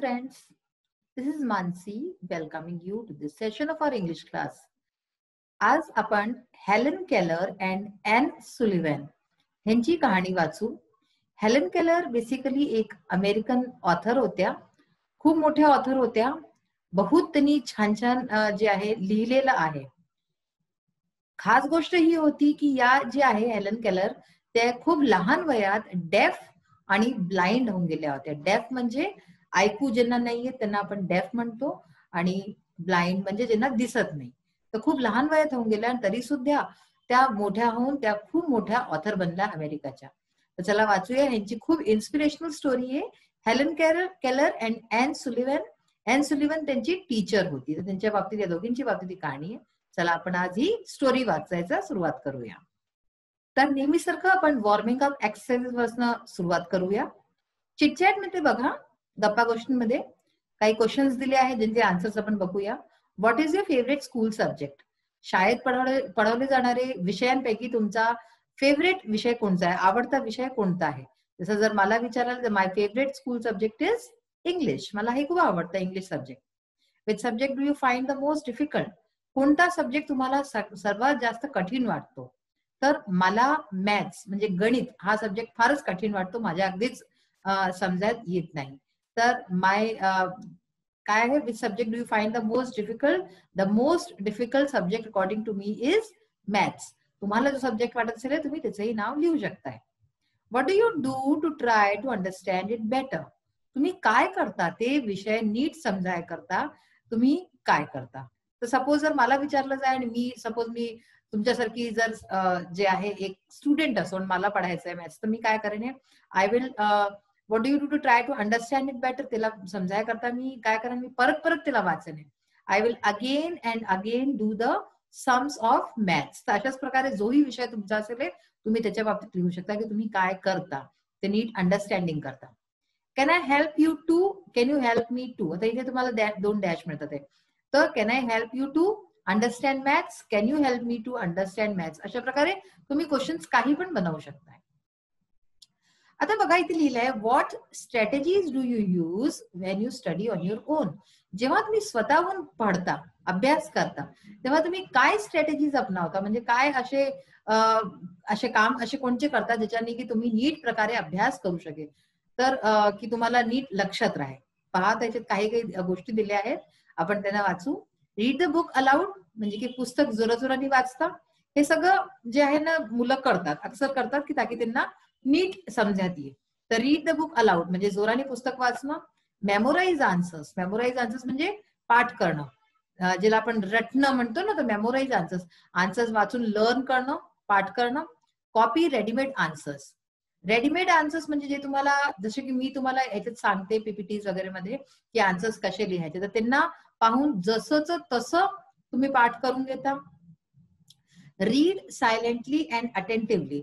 friends, this is Mansi welcoming you to this session of our English class. आज आपण Helen Keller and Anne Sullivan यांची कहाणी वाचू. Helen Keller basically एक American author होत्या, खूप मोठ्या ऑथर होत्या. बहुत त्यांनी छान छान जे आहे लिहिलेलं आहे. खास गोष्ट ही होती की या जे आहे हेलन केलर त्या खूप लहान वयात डेफ आणि ब्लाइंड होऊन गेल्या होत्या. डेफ म्हणजे ऐकू ज्यांना नाहीये त्यांना आपण डेफ म्हणतो, आणि ब्लाइंड म्हणजे ज्यांना दिसत नाही. तर खूप लहान वयात होऊन गेल्या आणि तरी सुद्धा त्या मोठ्या होऊन त्या खूप मोठ्या ऑथर बनल्या अमेरिकाच्या. तर चला वाचूया, यांची खूप इन्स्पिरेशनल स्टोरी आहे. Helen Keller and Anne Sullivan. Anne Sullivan त्यांची टीचर होती, तर त्यांच्या बाबतीत या दोघींची बाबतीत ही कहाणी आहे. चला आपण आज ही स्टोरी वाचायचा सुरुवात करूया. तर नेहमीसारखं आपण वॉर्मिंग अप एक्सरसाइज पासून सुरुवात करूया. चिटचॅट मध्ये बघा, गप्पा गोष्टींमध्ये काही क्वेश्चन्स दिले आहेत ज्यांचे आन्सर्स आपण बघूया. What is your favourite school subject? शाळेत पढवले जाणारे विषयांपैकी तुमचा फेवरेट विषय कोणता आहे, आवडता विषय कोणता आहे? जसं जर मला विचाराल तर my favourite school subject is English. मला हे खूप आवडतं English subject. Which subject do you find the most difficult? कोणता सब्जेक्ट तुम्हाला सर्वात जास्त कठीण वाटतो? तर मला मॅथ्स म्हणजे गणित हा सब्जेक्ट फारच कठीण वाटतो, माझ्या अगदीच समजायला येत नाही. तर माय काय आहे, which subject do you find the most difficult? The most difficult subject according to me is maths. तुम्हाला जो सब्जेक्ट वाटत असेल तुम्ही त्याचंही नाव लिहू शकताय. What do you do to try to understand it better? तुम्ही काय करता ते विषय नीट समजाय करता तुम्ही काय करता? तर सपोज जर मला विचारलं जाय आणि मी तुमच्यासारखी जर जे आहे एक स्टुडंट असून मला पढायचं आहे मॅथ्स, तर मी काय करेन, I will what do you do to try to understand it better? त्याला समजाय करता मी काय करेन, मी परत त्याला वाचेन. I will again and again do the sums of maths. तर अशाच प्रकारे जोही विषय तुमचा असेल तुम्ही त्याच्या बाबतीत लिहू शकता की तुम्ही काय करता ते नीट अंडरस्टँडिंग करता. Can I help you too? Can you help me too? आता इथे तुम्हाला 2 डॅश मिळतात. तर can I help you to understand maths? Can you help me to understand maths? अशा प्रकारे तुम्ही क्वेश्चन्स काही पण बनवू शकताय. आता बघा इथे लिहिलंय, what strategies do you use when you study on your on? जेव्हा तुम्ही स्वतःहून पढता, अभ्यास करता, तेव्हा तुम्ही काय स्ट्रॅटेजीज अपनावता? म्हणजे काय असे काम असे कोणते करता ज्याच्याने की तुम्ही नीट प्रकारे अभ्यास करू शकेल, तर की तुम्हाला नीट लक्षात राहील. पहा त्याच्यात काही गोष्टी दिल्या आहेत, आपण त्यांना वाचू. रीड द बुक अलाउड म्हणजे की पुस्तक जोराजोराने वाचता. हे सगळं जे आहे ना मुलं करतात, अक्सर करतात की ताकी त्यांना नीट समजण्यात येईल. तर रीड द बुक अलाउड म्हणजे जोराने पुस्तक वाचणं. Memorise answers. मेमोराइज आन्सर्स म्हणजे पाठ करणं, ज्याला आपण रटणं म्हणतो ना, तर मेमोराइज आन्सर्स वाचून लर्न करणं, पाठ करणं. Copy readymade answers. Readymade answers म्हणजे जे तुम्हाला, जसे की मी तुम्हाला याच्यात सांगते पीपीटीज वगैरे मध्ये की आन्सर्स कसे लिहायचे, तर त्यांना पाहून जसंच तसं तुम्ही पाठ करून घेता. Read silently and attentively.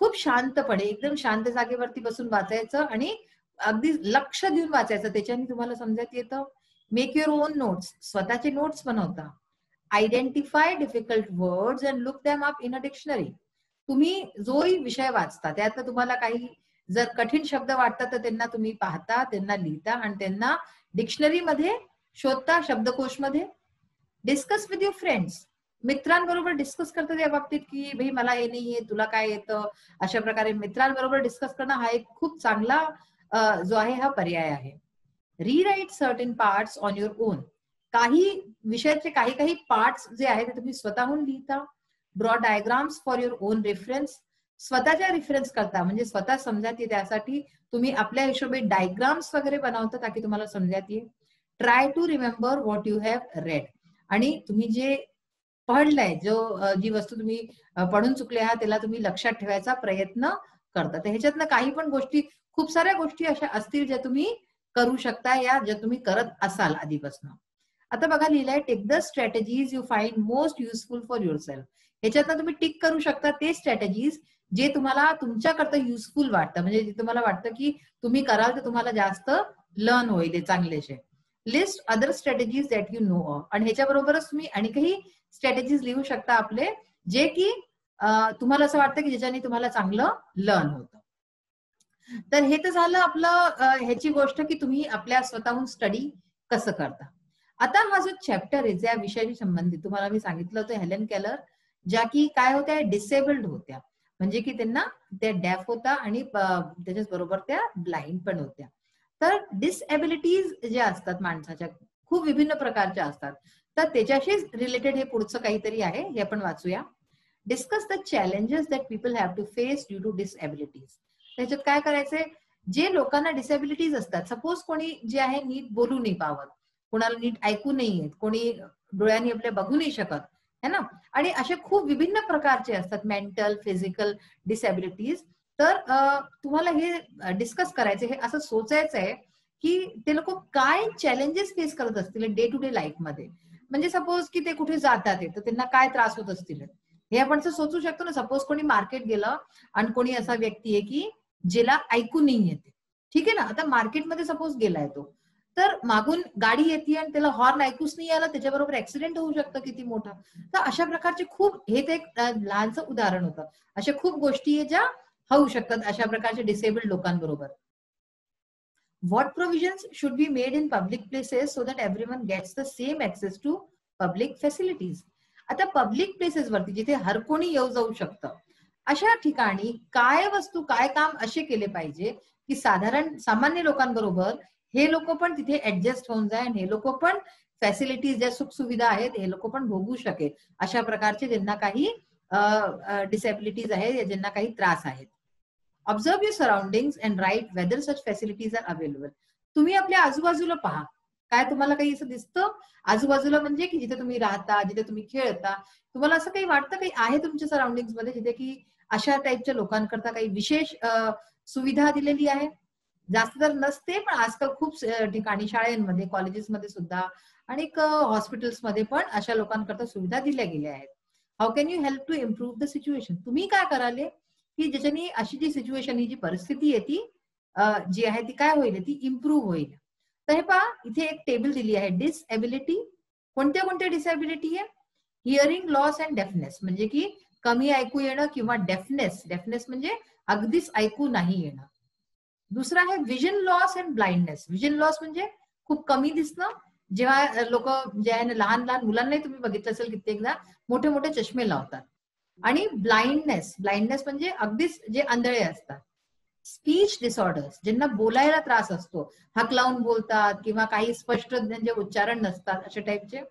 खूप शांतपणे एकदम शांत जागेवरती बसून वाचायचं आणि अगदी लक्ष देऊन वाचायचं, त्याच्याने तुम्हाला समजत येतं. Make your on notes. स्वतःचे नोट्स बनवता. Identify difficult words and look them up in a dictionary. तुम्ही जोही विषय वाचता त्यात तुम्हाला काही जर कठीण शब्द वाटतात तर त्यांना तुम्ही पाहता, त्यांना लिहिता आणि त्यांना डिक्शनरीमध्ये शोधता, शब्दकोशमध्ये. Discuss with your friends. मित्रांबरोबर डिस्कस करतात या बाबतीत की भाई मला हे नाहीये, तुला काय येतं, अशा प्रकारे मित्रांबरोबर डिस्कस करणं हा एक खूप चांगला जो आहे हा पर्याय आहे. रीराईट certain parts on your on. काही विषयाचे काही पार्ट्स जे आहेत ते तुम्ही स्वतःहून लिहिता. Draw diagrams for your on reference. स्वतःच्या रेफरन्स करता म्हणजे स्वतः समजण्यात येईल त्यासाठी तुम्ही आपल्या हिशोबे डायग्राम्स वगैरे बनवता ताकी तुम्हाला समजण्यात येईल. Try to remember what you have read. आणि तुम्ही जे पढलंय, जी वस्तू तुम्ही पढून चुकले आहात त्याला तुम्ही लक्षात ठेवायचा प्रयत्न करता. तर ह्याच्यातनं काही पण गोष्टी, खूप साऱ्या गोष्टी अशा असतील ज्या तुम्ही करू शकता या ज्या तुम्ही करत असाल आधीपासून. आता बघा लिहिलंय, take the strategies you find most useful for yourself. ह्याच्यातनं तुम्ही टिक करू शकता ते स्ट्रॅटेजीज जे तुम्हाला तुमच्याकरता युजफुल वाटतं, म्हणजे जे तुम्हाला वाटतं की तुम्ही कराल तर तुम्हाला जास्त लर्न होईल चांगलेशे. List other strategies that you know of. आणि ह्याच्याबरोबरच तुम्ही आणखी स्ट्रॅटेजीज लिहू शकता आपले, जे की तुम्हाला असं वाटतं की ज्याच्याने तुम्हाला चांगलं लर्न होतं. तर हे तर झालं आपलं ह्याची गोष्ट की तुम्ही आपल्या स्वतःहून स्टडी कसं करता. आता हा जो चॅप्टर आहे ज्या विषयाशी संबंधित तुम्हाला मी सांगितलं होतं हेलन केलर, ज्या की काय होत्या डिसेबल्ड होत्या, म्हणजे की त्यांना त्या डेफ होता आणि त्याच्याच बरोबर त्या ब्लाइंड पण होत्या. तर डिसएबिलिटीज ज्या असतात माणसाच्या खूप विभिन्न प्रकारच्या असतात. तर त्याच्याशीच रिलेटेड हे पुढचं काहीतरी आहे, हे आपण वाचूया. Discuss the challenges that people have to face due to disabilities. त्याच्यात काय करायचंय, जे लोकांना डिसएबिलिटीज असतात, सपोज कोणी जे आहे नीट बोलू नाही पावत, कोणाला नीट ऐकू नाही येत, कोणी डोळ्यांनी आपल्या बघू नाही शकत है ना, आणि असे खूप विभिन्न प्रकारचे असतात मेंटल फिजिकल डिसएबिलिटीज. तर तुम्हाला हे डिस्कस करायचं, हे असं सोचायचं आहे की ते लोक काय चॅलेंजेस फेस करत असतील डे टू डे लाईफ मध्ये. म्हणजे सपोज की ते कुठे जातात तर त्यांना काय त्रास होत असतील हे आपण सोचू शकतो ना. सपोज कोणी मार्केट गेलं आणि कोणी असा व्यक्ती आहे की ज्याला ऐकू नाही येते, ठीक आहे ना. आता मार्केटमध्ये सपोज गेलाय तो, तर मागून गाडी येते आणि त्याला हॉर्न ऐकूच नाही आला, त्याच्याबरोबर ऍक्सिडेंट होऊ शकतं किती मोठा. तर अशा प्रकारचे खूप, हे ते एक लहानचं उदाहरण होतं, अशा खूप गोष्टी आहे ज्या होऊ शकतात अशा प्रकारच्या डिसेबल्ड लोकांबरोबर. What provisions should be made in public places so that everyone gets the same access to public facilities? आता पब्लिक प्लेसेस वरती जिथे हर कोणी येऊ जाऊ शकतं, अशा ठिकाणी काय वस्तू काय काम असे केले पाहिजे की साधारण सामान्य लोकांबरोबर हे लोक पण तिथे ऍडजस्ट होऊन जाय, हे लोक पण फॅसिलिटीज ज्या सुख सुविधा आहेत हे लोक पण भोगू शकेल, अशा प्रकारचे ज्यांना काही डिसेबिलिटीज आहेत, ज्यांना काही त्रास आहेत. Observe your surroundings and write whether such facilities are available. तुम्ही आपल्या आजूबाजूला पहा, काय तुम्हाला काही असं दिसतं आजूबाजूला, म्हणजे की जिथे तुम्ही राहता, जिथे तुम्ही खेळता, तुम्हाला असं काही वाटतं काही आहे तुमच्या सराउंडिंग्स मध्ये जिथे की अशा टाईपच्या लोकांकरता काही विशेष सुविधा दिलेली आहे? जास्त तर नसते, पण आजकाल खूप ठिकाणी शाळांमध्ये कॉलेजेसमध्ये सुद्धा आणि हॉस्पिटल्समध्ये पण अशा लोकांकरता सुविधा दिल्या गेल्या आहेत. How can you help to improve the situation? तुम्ही काय कराले की ज्याच्यानी अशी जी सिच्युएशन, ही जी परिस्थिती आहे ती जी आहे ती काय होईल, ती इम्प्रूव्ह होईल. तर हे पहा, इथे एक टेबल दिली आहे. डिसएबिलिटी, कोणत्या कोणत्या डिसएबिलिटी आहे? हिअरिंग लॉस अँड डेफनेस, म्हणजे की कमी ऐकू येणं किंवा डेफनेस, डेफनेस म्हणजे अगदीच ऐकू नाही येणं. दुसरा आहे vision loss and blindness. Vision loss म्हणजे खूप कमी दिसणं, जेव्हा लोक जे आहे ना, लहान लहान मुलांनाही तुम्ही बघितलं असेल कित्येकदा मोठे मोठे चष्मे लावतात. आणि ब्लाइंडनेस, ब्लाइंडनेस म्हणजे अगदीच जे आंधळे असतात. स्पीच डिसऑर्डर्स, ज्यांना बोलायला त्रास असतो, हाक लावून बोलतात किंवा काही स्पष्ट त्यांचे उच्चारण नसतात, अशा टाईपचे.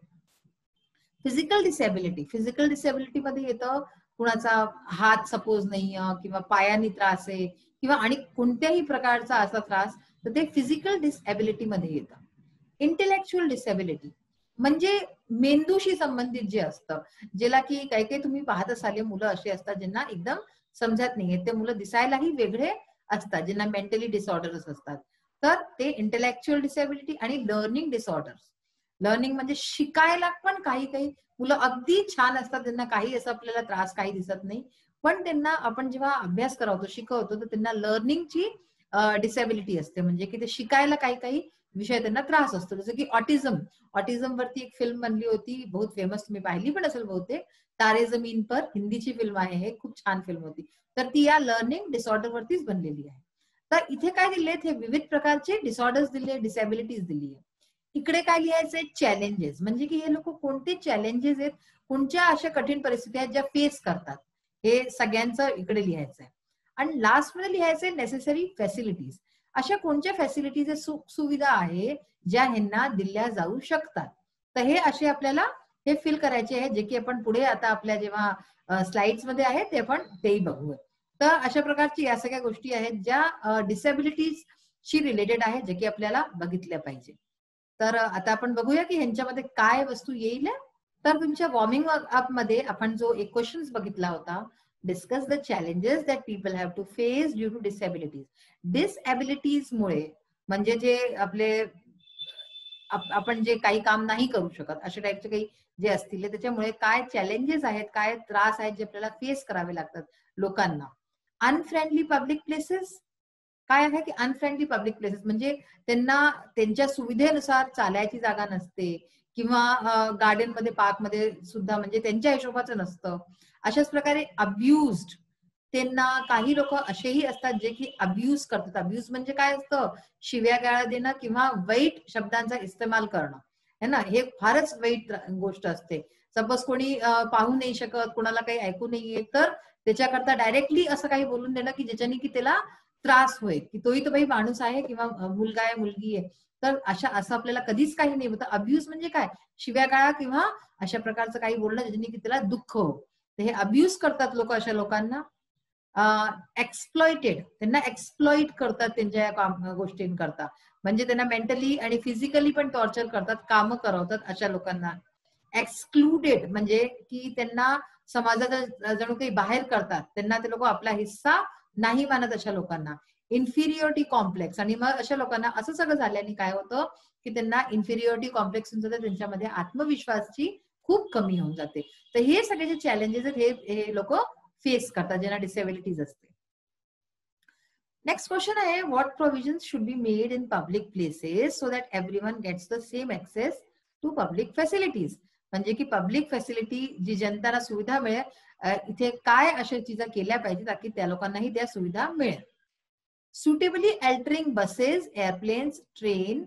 फिजिकल डिसेबिलिटी, फिजिकल डिसेबिलिटी मध्ये येतं कुणाचा हात सपोज नाही किंवा पायानी त्रास आहे किंवा आणि कोणत्याही प्रकारचा असा त्रास, तर ते फिजिकल डिसेबिलिटी मध्ये येतं. इंटेलेक्च्युअल डिसेबिलिटी म्हणजे मेंदूशी संबंधित जे असतं, ज्याला की काही काही तुम्ही पाहत असाल मुलं अशी असतात ज्यांना एकदम समजत नाहीये, ते मुलं दिसायलाही वेगळे असतात, ज्यांना मेंटली डिसऑर्डर्स असतात. तर ते इंटेलेक्च्युअल डिसेबिलिटी. आणि लर्निंग डिसऑर्डर्स, लर्निंग म्हणजे शिकायला पण काही काही मुलं अगदी छान असतात, त्यांना काही असं आपल्याला त्रास काही दिसत नाही, पण त्यांना आपण जेव्हा अभ्यास करावतो शिकवतो तर त्यांना लर्निंगची डिसेबिलिटी असते, म्हणजे की ते शिकायला काही काही विषय त्यांना त्रास असतो. जसं की ऑटिझम, ऑटिझम वरती एक फिल्म बनली होती, बहुत फेमस, तुम्ही पाहिली पण असेल बहुतेक, तारे जमीन पर, हिंदीची फिल्म आहे, हे खूप छान फिल्म होती. तर ती या लर्निंग डिसऑर्डर वरतीच बनलेली आहे. तर इथे काय दिलेत, हे विविध प्रकारचे डिसऑर्डर्स दिले, डिसेबिलिटीज दिली आहे. इकडे काय लिहायचंय, चॅलेंजेस, म्हणजे की हे लोक कोणते चॅलेंजेस आहेत, कोणत्या अशा कठीण परिस्थिती आहेत ज्या फेस करतात, हे सगळ्यांचं इकडे लिहायचंय. आणि लास्ट मध्ये लिहायचंय नेसेसरी फॅसिलिटीज, अशा कोणत्या फॅसिलिटीज सुख सुविधा आहे ज्या ह्यांना दिल्या जाऊ शकतात. तर हे असे आपल्याला हे फिल करायचे आहे, जे की आपण पुढे आता आपल्या जेव्हा स्लाइड्स मध्ये आहे ते आपण तेही बघूया. तर अशा प्रकारची या सगळ्या गोष्टी आहेत ज्या डिसेबिलिटीज शी रिलेटेड आहे, जे की आपल्याला बघितल्या पाहिजे. तर आता आपण बघूया की ह्यांच्यामध्ये काय वस्तू येईल. तर तुमच्या वॉर्मिंग अप मध्ये आपण जो एक क्वेश्चन बघितला होता, discuss the challenges that people have to face due to disabilities. Disabilities मुळे म्हणजे जे आपले आपण जे काही काम नाही करू शकत अशा टाईपचे काही जे असतील, त्याच्यामुळे काय चॅलेंजेस आहेत, काय त्रास आहेत जे आपल्याला फेस करावे लागतात लोकांना. अनफ्रेंडली पब्लिक प्लेसेस, काय आहे की अनफ्रेंडली पब्लिक प्लेसेस म्हणजे त्यांना त्यांच्या सुविधेनुसार चालायची जागा नसते किंवा गार्डन मध्ये पार्क मध्ये सुद्धा म्हणजे त्यांच्या हिशोबाचं नसतं. अशाच प्रकारे अब्युज्ड, त्यांना काही लोक असेही असतात जे की अब्यूज करतात. अब्यूज म्हणजे काय असतं? शिव्या गाळा देणं किंवा वाईट शब्दांचा इस्तेमाल करणं, है ना. हे फारच वाईट गोष्ट असते. सपोज कोणी पाहू नाही शकत, कोणाला काही ऐकू नाही येत, तर त्याच्याकरता डायरेक्टली असं काही बोलून देणं की ज्याच्याने की त्याला त्रास होईल, की तोही तो बाई माणूस आहे किंवा मुलगा आहे, मुलगी आहे. तर असं आपल्याला कधीच काही नाही होतं. अब्यूज म्हणजे काय? शिव्या गाळा किंवा अशा प्रकारचं काही बोलणं ज्याने की त्याला दुःख हो. तर हे अब्यूज करतात लोक अशा लोकांना. एक्सप्लॉइटेड, त्यांना एक्सप्लॉइट करतात त्यांच्या या गोष्टींकरता. म्हणजे त्यांना मेंटली आणि फिजिकली पण टॉर्चर करतात, कामं करवतात अशा लोकांना. एक्सक्लुडेड म्हणजे की त्यांना समाजाचा जणू काही बाहेर करतात, त्यांना ते लोक आपला हिस्सा नाही मानत अशा लोकांना. इन्फिरियोरिटी कॉम्प्लेक्स, आणि मग अशा लोकांना असं सगळं झाल्याने काय होतं की त्यांना इन्फिरियोरिटी कॉम्प्लेक्स होऊन जातं, त्यांच्यामध्ये आत्मविश्वासची खूप कमी होऊन जाते. तर हे सगळे जे चॅलेंजेस आहेत हे लोक फेस करतात ज्यांना डिसेबिलिटीज असते. नेक्स्ट क्वेश्चन आहे, what provisions should be made in public places so that everyone gets the same access to public facilities. म्हणजे की पब्लिक फॅसिलिटी जी जनताला सुविधा मिळेल, इथे काय अशा चीजा केल्या पाहिजे ताकी त्या लोकांनाही त्या सुविधा मिळेल. Suitably altering buses, airplanes, train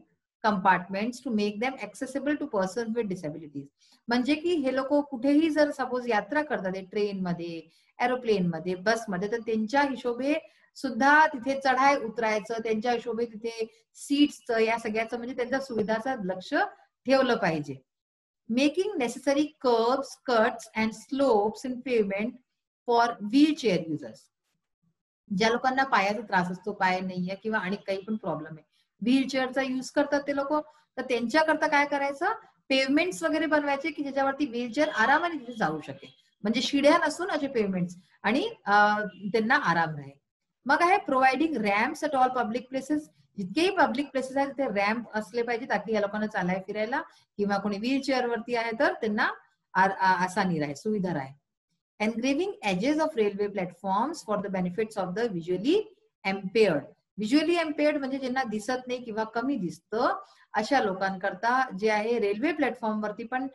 compartments to make them accessible to persons with disabilities. म्हणजे की हे लोक कुठेही जर सपोज यात्रा करतात ट्रेन मध्ये, एरोप्लेन मध्ये, बस मध्ये, तर त्यांच्या हिशोबे सुद्धा तिथे चढाय उतरायचं, त्यांच्या हिशोबे तिथे सीट्सचं या सगळ्याचं म्हणजे त्यांच्या सुविधाचं लक्ष ठेवलं पाहिजे. Making necessary curbs, cuts and slopes in payment for wheelchair users. ज्या लोकांना पायाचा त्रास असतो, पाय नाहीये किंवा आणि काही पण प्रॉब्लेम आहे, व्हीलचेअरचा युज करतात ते लोक, तर त्यांच्याकरता काय करायचं? पेव्हमेंट्स वगैरे बनवायचे की ज्याच्यावरती व्हीलचेअर आरामाने तिथे जाऊ शकेल. म्हणजे शिड्या नसून असे पेव्हमेंट्स, आणि त्यांना आराम राहील. मग आहे providing ramps at all public places. जितकेही पब्लिक प्लेसेस आहेत तिथे रॅम्प असले पाहिजे ताकी या लोकांना चालाय फिरायला, किंवा कोणी व्हीलचेअर वरती आहे तर त्यांना आसानी राहील, सुविधा राहील. Engraving edges of railway platforms for the benefits of the visually impaired. Visually impaired म्हणजे ज्यांना दिसत नाही किंवा कमी दिसतं अशा लोकांकरता जे आहे रेल्वे प्लॅटफॉर्म वरती पण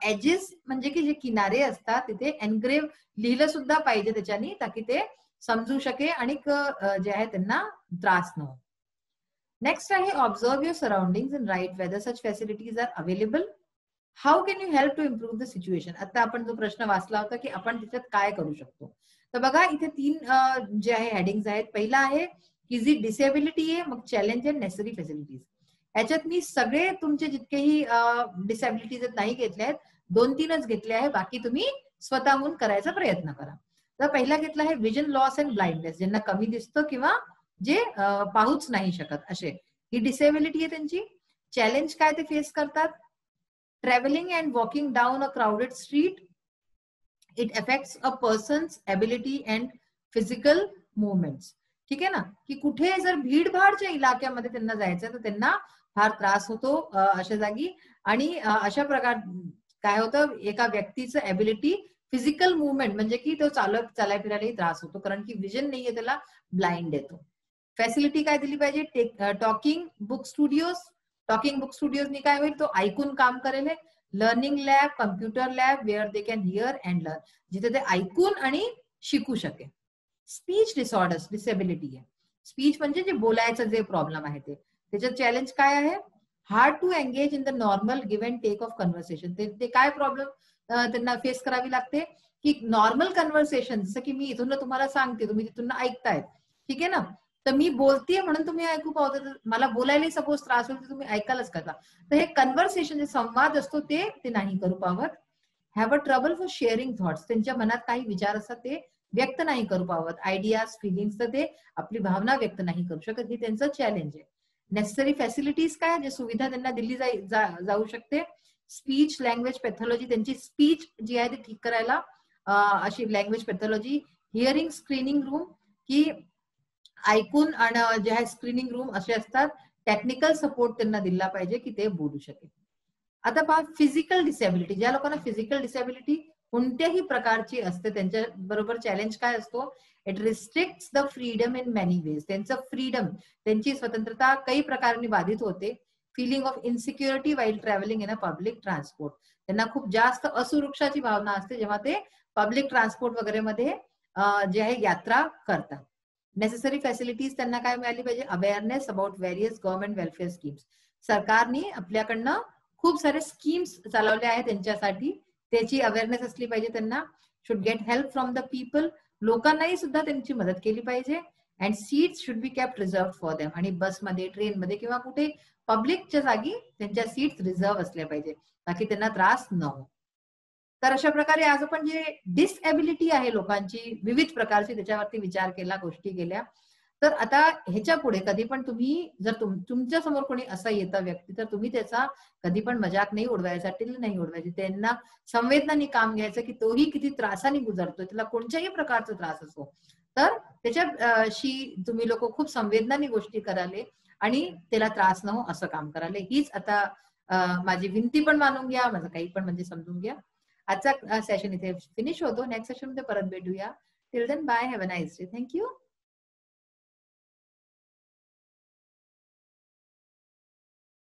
एजेस म्हणजे की जे किनारे असतात तिथे एनग्रेव्ह लिहिलं सुद्धा पाहिजे त्याच्यानी, ताकी ते समजू शके आणि जे आहे त्यांना त्रास न हो. नेक्स्ट आहे, observe your surroundings and write whether such facilities are available. How can you help to improve the situation. आता आपण जो प्रश्न वाचला होता की आपण त्याच्यात काय करू शकतो, तर बघा इथे 3 जे आहे हेडिंग्स आहेत. पहिला आहे की जी डिसेबिलिटी आहे, मग चॅलेंज अँड नेसेसरी फॅसिलिटीज. याच्यात मी सगळे तुमचे जितकेही डिसेबिलिटीज नाही घेतले आहेत, 2-3च घेतले आहे, बाकी तुम्ही स्वतःहून करायचा प्रयत्न करा. तर पहिला घेतला आहे विजन लॉस अँड ब्लाइंडनेस, ज्यांना कमी दिसतं किंवा जे पाहूच नाही शकत असे, ही डिसेबिलिटी आहे त्यांची. चॅलेंज काय ते फेस करतात? Traveling and walking down a crowded street, it affects a person's ability and physical movements. ठीक आहे ना, की कुठे जर भीडभाडच्या इलाक्यामध्ये त्यांना जायचं तर त्यांना फार त्रास होतो अशा जागी. आणि अशा प्रकार काय होतं, एका व्यक्तीचं एबिलिटी फिजिकल मुवमेंट म्हणजे की तो चालाय फिरायलाही त्रास होतो, कारण की विजन नाहीये त्याला, ब्लाइंड येतो. फॅसिलिटी काय दिली पाहिजे? Talking book studios. Talking book स्टुडिओजनी काय होईल? तो ऐकून काम करेल. Learning lab, computer lab where they can hear and learn, जिथे ते ऐकून आणि शिकू शकेल. स्पीच डिसऑर्डर्स, डिसेबिलिटी आहे. स्पीच म्हणजे जे बोलायचं जे प्रॉब्लेम आहे त्याच्यात चॅलेंज काय आहे? Hard to engage in the normal give and take of conversation. ते काय प्रॉब्लेम त्यांना फेस करावी लागते? की नॉर्मल कन्व्हर्सेशन, जसं की मी इथून तुम्हाला सांगते, तुम्ही तिथून ऐकतायत, ठीक आहे ना, तर मी बोलतेय म्हणून तुम्ही ऐकू पावता, मला बोलायला सपोज त्रास होईल तर तुम्ही ऐकायलाच करता. तर हे कन्व्हर्सेशन जे संवाद असतो ते नाही करू पावत. Have a trouble for sharing thoughts, त्यांच्या मनात काही विचार असतात ते व्यक्त नाही करू पावत. आयडियाज, फिलिंग्स, तर ते आपली भावना व्यक्त नाही करू शकत, हे त्यांचं चॅलेंज आहे. नेसेसरी फॅसिलिटीज काय, जे सुविधा त्यांना दिली जाऊ शकते. स्पीच लँग्वेज पॅथॉलॉजी, त्यांची स्पीच जी आहे ती ठीक करायला अशी language pathology. Hearing screening room, की ऐकून आणि जे आहे स्क्रीनिंग रूम असे असतात. टेक्निकल सपोर्ट त्यांना दिला पाहिजे की ते बोलू शकेल. आता पहा फिजिकल डिसेबिलिटी, ज्या लोकांना फिजिकल डिसेबिलिटी कोणत्याही प्रकारची असते त्यांच्या बरोबर चॅलेंज काय असतो? It restricts the freedom in many ways. त्यांचं फ्रीडम, त्यांची स्वतंत्रता काही प्रकारांनी बाधित होते. Feeling of insecurity while travelling in a public transport, त्यांना खूप जास्त असुरक्षाची भावना असते जेव्हा ते पब्लिक ट्रान्सपोर्ट वगैरे मध्ये जे आहे यात्रा करतात. नेसेसरी फॅसिलिटीज त्यांना काय मिळाली पाहिजे? Awareness about various government welfare schemes. सरकारने आपल्याकडनं खूप सारे स्कीम्स चालवले आहेत त्यांच्यासाठी, त्याची अवेअरनेस असली पाहिजे त्यांना. Should get help from the people. लोकांनाही सुद्धा त्यांची मदत केली पाहिजे. And seats should be kept reserve for them. आणि बसमध्ये, ट्रेनमध्ये किंवा कुठे पब्लिकच्या जागी त्यांच्या सीट्स रिझर्व असल्या पाहिजे, ताकी त्यांना त्रास न हो. तर अशा प्रकारे आज आपण जे डिसएबिलिटी आहे लोकांची विविध प्रकारची त्याच्यावरती विचार केला, गोष्टी केल्या. तर आता ह्याच्या पुढे कधी पण तुम्ही जर तुमच्या समोर कोणी असं येतं व्यक्ती, तर तुम्ही त्याचा कधी पण मजाक नाही उडवायचा, टिल्ल नाही उडवायची. त्यांना संवेदनाने काम घ्यायचं की तोही किती त्रासाने गुजरतोय, त्याला कोणत्याही प्रकारचा त्रास असो. तर त्याच्याशी तुम्ही लोक खूप संवेदनाने गोष्टी कराले आणि त्याला त्रास न हो असं काम कराले. हीच आता माझी विनंती पण मानून घ्या, माझं काही पण म्हणजे समजून घ्या. आजचा सेशन इथे फिनिश होतो. नेक्स्ट सेशन मध्ये परत भेटूया. Till then bye, have a nice day. Thank you.